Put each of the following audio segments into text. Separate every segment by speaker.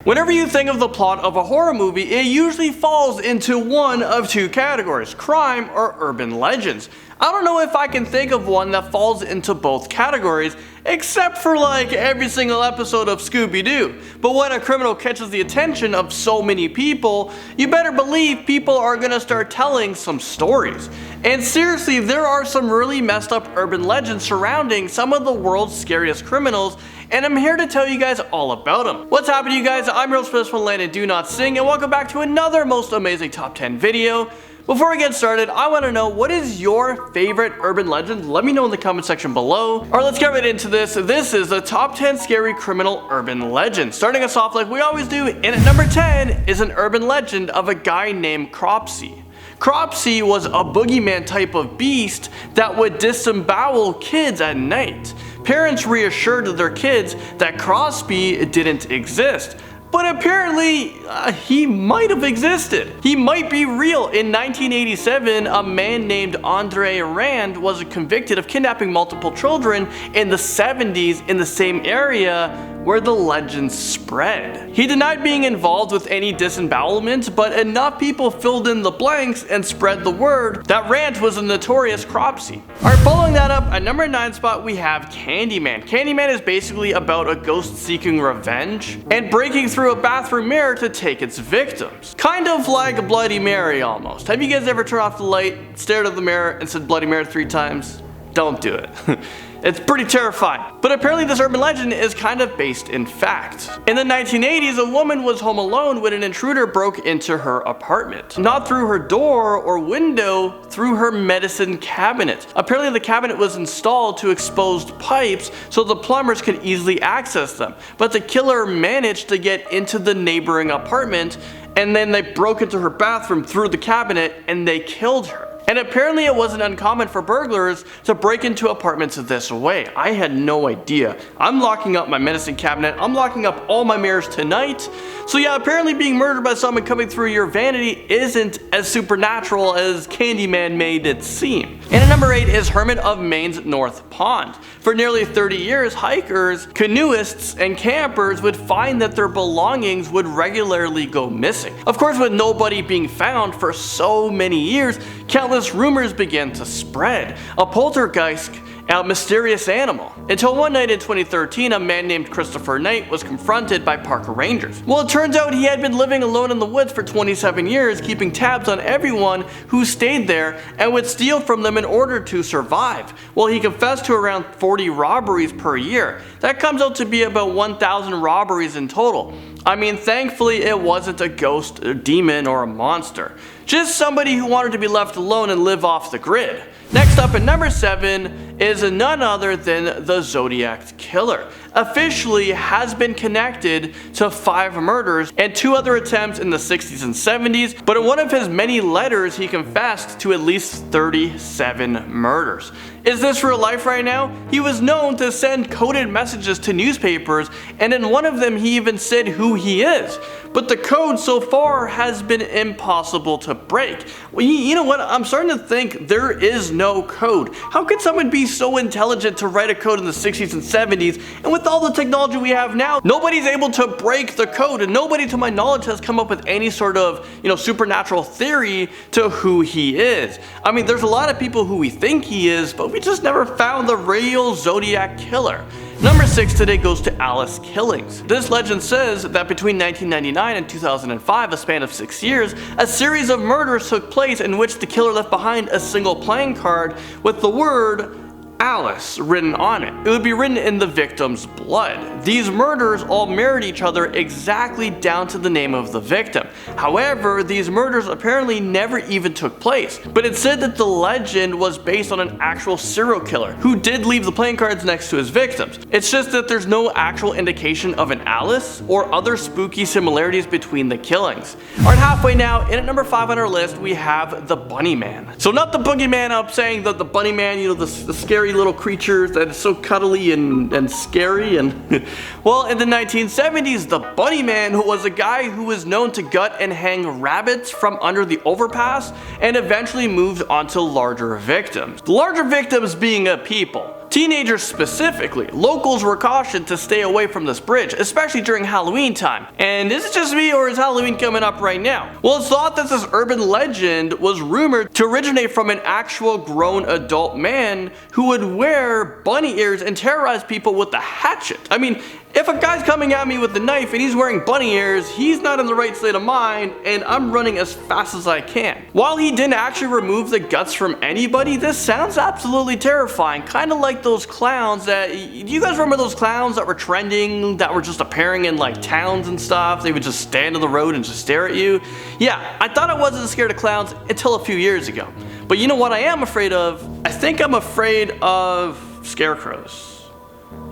Speaker 1: Whenever you think of the plot of a horror movie, it usually falls into one of two categories: crime or urban legends. I don't know if I can think of one that falls into both categories, except for like every single episode of Scooby-Doo. But when a criminal catches the attention of so many people, you better believe people are gonna start telling some stories. And seriously, there are some really messed up urban legends surrounding some of the world's scariest criminals, and I'm here to tell you guys all about them. What's happening, you guys? I'm your host for this one, Land and Do Not Sing, and welcome back to another most amazing top 10 video. Before we get started, I want to know, what is your favorite urban legend? Let me know in the comment section below. Alright, let's get right into this. This is the top 10 scary criminal urban legends. Starting us off like we always do, and at number 10 is an urban legend of a guy named CROPSEY. CROPSEY was a boogeyman type of beast that would disembowel kids at night. Parents reassured their kids that CROPSEY didn't exist, but apparently he might have existed. He might be real. In 1987, a man named Andre Rand was convicted of kidnapping multiple children in the 70s in the same area where the legend spread. He denied being involved with any disembowelment, but enough people filled in the blanks and spread the word that Rand was a notorious CROPSEY. Alright, following that up, at number 9 spot we have CANDYMAN. CANDYMAN is basically about a ghost seeking revenge and breaking through a bathroom mirror to take its victims. Kind of like a Bloody Mary almost. Have you guys ever turned off the light, stared at the mirror, and said Bloody Mary 3 times? Don't do it. It's pretty terrifying. But apparently this urban legend is kind of based in fact. In the 1980s, a woman was home alone when an intruder broke into her apartment. Not through her door or window, through her medicine cabinet. Apparently the cabinet was installed to exposed pipes so the plumbers could easily access them. But the killer managed to get into the neighboring apartment, and then they broke into her bathroom through the cabinet and they killed her. And apparently it wasn't uncommon for burglars to break into apartments this way. I had no idea. I'm locking up my medicine cabinet. I'm locking up all my mirrors tonight. So yeah, apparently being murdered by someone coming through your vanity isn't as supernatural as CANDYMAN made it seem. And at number 8 is Hermit of Maine's North Pond. For nearly 30 years, hikers, canoeists, and campers would find that their belongings would regularly go missing. Of course, with nobody being found for so many years, countless rumors began to spread. A poltergeist, a mysterious animal. Until one night in 2013, a man named Christopher Knight was confronted by park rangers. Well, it turns out he had been living alone in the woods for 27 years, keeping tabs on everyone who stayed there and would steal from them in order to survive. Well, he confessed to around 40 robberies per year. That comes out to be about 1,000 robberies in total. I mean, thankfully it wasn't a ghost, a demon, or a monster. Just somebody who wanted to be left alone and live off the grid. Next up at number 7 is none other than the Zodiac killer. Officially has been connected to 5 murders and 2 other attempts in the 60s and 70s, but in one of his many letters he confessed to at least 37 murders. Is this real life right now? He was known to send coded messages to newspapers, and in one of them he even said who he is. But the code so far has been impossible to break. Well, you know what? I'm starting to think there is no code. How could someone be so intelligent to write a code in the 60s and 70s, and with all the technology we have now, nobody's able to break the code, and nobody to my knowledge has come up with any sort of, supernatural theory to who he is. I mean, there's a lot of people who we think he is, but we just never found the real Zodiac killer. Number 6 today goes to Alice Killings. This legend says that between 1999 and 2005, a span of 6 years, a series of murders took place in which the killer left behind a single playing card with the word Alice written on it. It would be written in the victim's blood. These murders all mirrored each other exactly down to the name of the victim. However, these murders apparently never even took place, but it said that the legend was based on an actual serial killer who did leave the playing cards next to his victims. It's just that there's no actual indication of an Alice or other spooky similarities between the killings. Alright, halfway now, and at number 5 on our list we have the Bunnyman. So not the boogeyman, I'm saying that the Bunnyman, the scary little creature that is so cuddly and scary. And well, in the 1970s, the Bunnyman was a guy who was known to gut and hang rabbits from under the overpass and eventually moved on to larger victims. The larger victims being people. Teenagers specifically, locals were cautioned to stay away from this bridge, especially during Halloween time. And is it just me, or is Halloween coming up right now? Well, it's thought that this urban legend was rumored to originate from an actual grown adult man who would wear bunny ears and terrorize people with a hatchet. I mean, if a guy's coming at me with a knife and he's wearing bunny ears, he's not in the right state of mind, and I'm running as fast as I can. While he didn't actually remove the guts from anybody, this sounds absolutely terrifying, kind of like those clowns that, do you guys remember those clowns that were trending, that were just appearing in like towns and stuff? They would just stand on the road and just stare at you. Yeah, I thought I wasn't scared of clowns until a few years ago. But you know what I am afraid of? I think I'm afraid of scarecrows.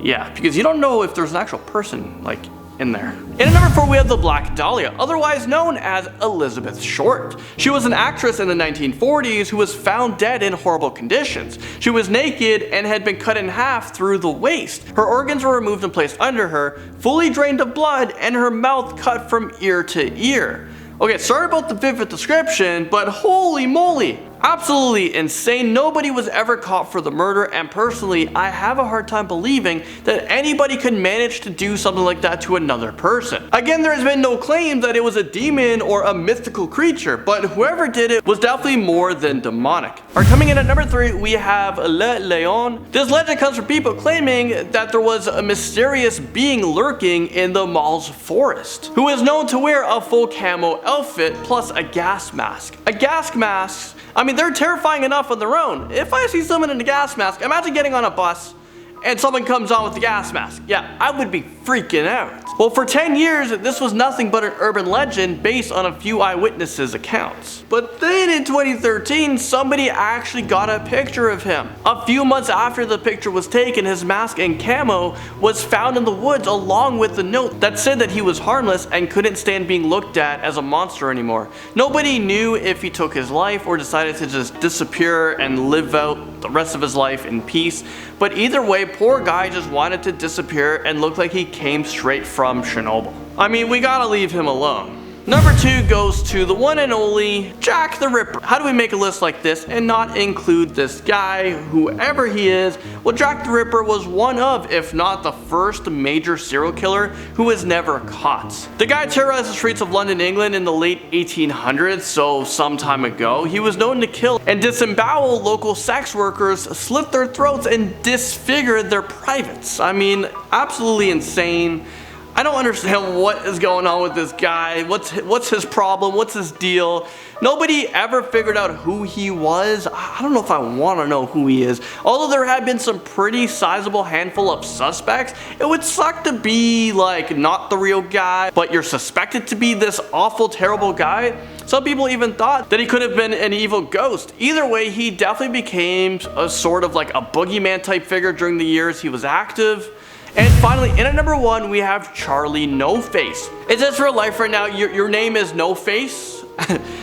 Speaker 1: Yeah, because you don't know if there's an actual person, like, in there. And at number 4, we have the Black Dahlia, otherwise known as Elizabeth Short. She was an actress in the 1940s who was found dead in horrible conditions. She was naked and had been cut in half through the waist. Her organs were removed and placed under her, fully drained of blood, and her mouth cut from ear to ear. Okay, sorry about the vivid description, but holy moly! Absolutely insane. Nobody was ever caught for the murder, and personally, I have a hard time believing that anybody could manage to do something like that to another person. Again, there has been no claim that it was a demon or a mythical creature, but whoever did it was definitely more than demonic. Alright, coming in at number 3, we have LOYON. This legend comes from people claiming that there was a mysterious being lurking in the mall's forest, who is known to wear a full camo outfit plus a gas mask. A gas mask, I mean, they're terrifying enough on their own. If I see someone in a gas mask, imagine getting on a bus and someone comes on with the gas mask. Yeah, I would be freaking out. Well, for 10 years, this was nothing but an urban legend based on a few eyewitnesses' accounts. But then in 2013, somebody actually got a picture of him. A few months after the picture was taken, his mask and camo was found in the woods along with the note that said that he was harmless and couldn't stand being looked at as a monster anymore. Nobody knew if he took his life or decided to just disappear and live out the rest of his life in peace. But either way, poor guy just wanted to disappear and looked like he came straight from Chernobyl. I mean, we gotta leave him alone. Number 2 goes to the one and only Jack the Ripper. How do we make a list like this and not include this guy, whoever he is? Well, Jack the Ripper was one of, if not the first major serial killer who was never caught. The guy terrorized the streets of London, England in the late 1800s, so some time ago. He was known to kill and disembowel local sex workers, slit their throats, and disfigure their privates. I mean, absolutely insane. I don't understand what is going on with this guy. What's his problem? What's his deal? Nobody ever figured out who he was. I don't know if I want to know who he is. Although there have been some pretty sizable handful of suspects, it would suck to be like not the real guy, but you're suspected to be this awful, terrible guy. Some people even thought that he could have been an evil ghost. Either way, he definitely became a sort of like a boogeyman type figure during the years he was active. And finally, in at number 1, we have Charlie No Face. Is this real life right now? Your name is No Face?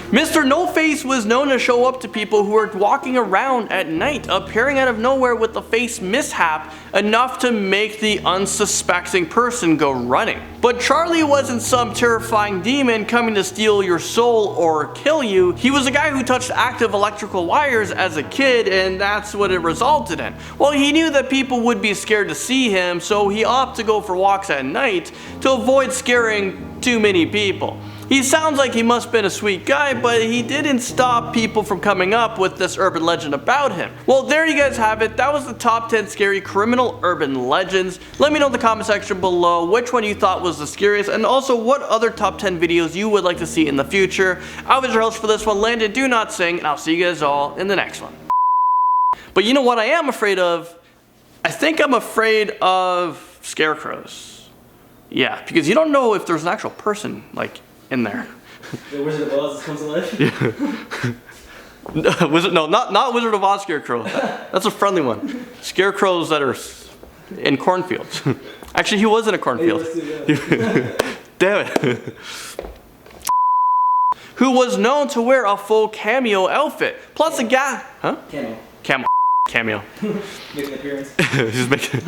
Speaker 1: Mr. No Face was known to show up to people who were walking around at night, appearing out of nowhere with a face mishap enough to make the unsuspecting person go running. But Charlie wasn't some terrifying demon coming to steal your soul or kill you. He was a guy who touched active electrical wires as a kid, and that's what it resulted in. Well, he knew that people would be scared to see him, so he opted to go for walks at night to avoid scaring too many people. He sounds like he must have been a sweet guy, but he didn't stop people from coming up with this urban legend about him. Well, there you guys have it. That was the top 10 scary criminal urban legends. Let me know in the comment section below which one you thought was the scariest, and also what other top 10 videos you would like to see in the future. I was your host for this one, Landon Do Not Sing, and I'll see you guys all in the next one. But you know what I am afraid of? I think I'm afraid of scarecrows. Yeah, because you don't know if there's an actual person, like, in there.
Speaker 2: The Wizard of Oz comes to life?
Speaker 1: Yeah. No, not Wizard of Oz scarecrow. That's a friendly one. Scarecrows that are in cornfields. Actually, he was in a cornfield. Damn it. Who was known to wear a full cameo outfit. Plus a guy. Huh?
Speaker 2: Camo.
Speaker 1: Cameo.
Speaker 2: Making an appearance.
Speaker 1: He's making